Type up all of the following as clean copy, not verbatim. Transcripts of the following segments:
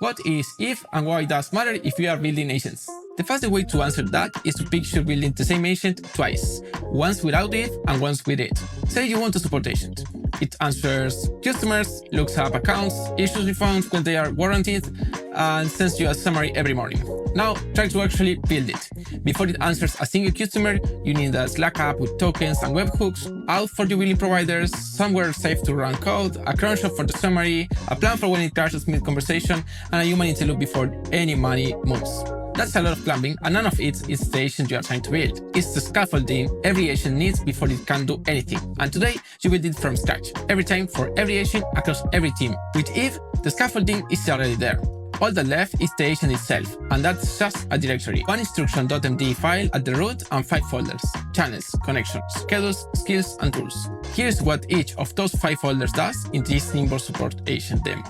What is if and why does matter if you are building agents? The fastest way to answer that is to picture building the same agent twice, once without if and once with it. Say you want a support agent. It answers customers, looks up accounts, issues refunds when they are warranted, and sends you a summary every morning. Now try to actually build it. Before it answers a single customer, you need a Slack app with tokens and webhooks, auth for your billing providers, somewhere safe to run code, a cron shop for the summary, a plan for when it crashes mid-conversation, and a human in the loop before any money moves. That's a lot of plumbing, and none of it is the agent you are trying to build. It's the scaffolding every agent needs before it can do anything. And today, you build it from scratch, every time for every agent across every team. With if, the scaffolding is already there. All that left is the agent itself, and that's just a directory. One instruction.md file at the root and 5 folders: channels, connections, schedules, skills, and tools. Here's what each of those 5 folders does in this simple support agent demo.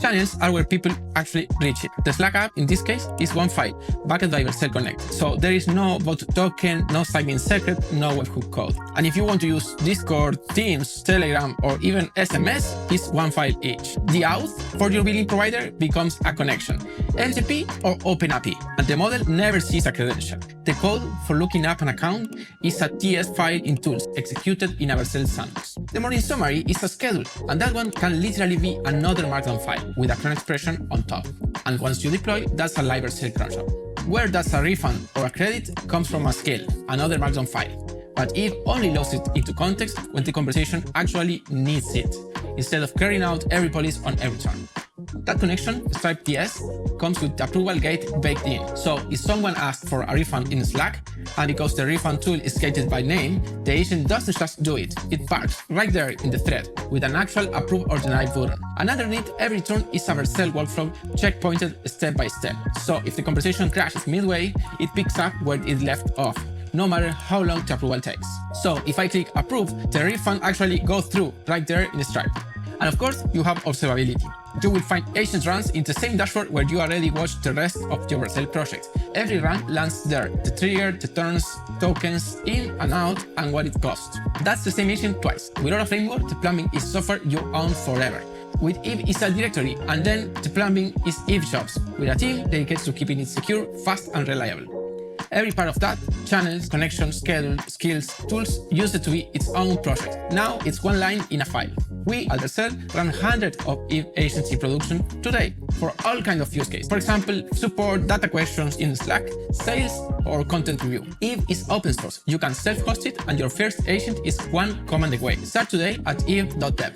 Channels are where people actually reach it. The Slack app, in this case, is one file, backed by Vercel Connect. So there is no bot token, no sign-in secret, no webhook code. And if you want to use Discord, Teams, Telegram, or even SMS, it's one file each. The auth for your billing provider becomes a connection, MCP or OpenAPI, and the model never sees a credential. The code for looking up an account is a TS file in tools, executed in a Vercel Sandbox. The morning summary is a schedule, and that one can literally be another markdown file with a cron expression on top. And once you deploy, that's a live Vercel cron shop. Where does a refund or a credit comes from a skill, another markdown file. But if only loads it into context when the conversation actually needs it, instead of carrying out every police on every turn. That connection, striped TS, comes with the approval gate baked in. So if someone asks for a refund in Slack, and because the refund tool is gated by name, the agent doesn't just do it, it parks right there in the thread with an actual approve or deny button. And underneath every turn is a Vercel workflow checkpointed step by step. So if the conversation crashes midway, it picks up where it left off, no matter how long the approval takes. So if I click approve, the refund actually goes through right there in the stripe. And of course, you have observability. You will find agent runs in the same dashboard where you already watched the rest of your Vercel project. Every run lands there, the trigger, the turns, tokens, in and out, and what it costs. That's the same agent twice. Without a framework, the plumbing is software you own forever. With if, it's a directory, and then the plumbing is if jobs, with a team dedicated to keeping it secure, fast, and reliable. Every part of that, channels, connections, schedule, skills, tools, used to be its own project. Now it's one line in a file. We at Vercel run hundreds of if agents in production today for all kinds of use cases. For example, support, data questions in Slack, sales, or content review. If is open source, you can self-host it, and your first agent is one command away. Start today at if.dev.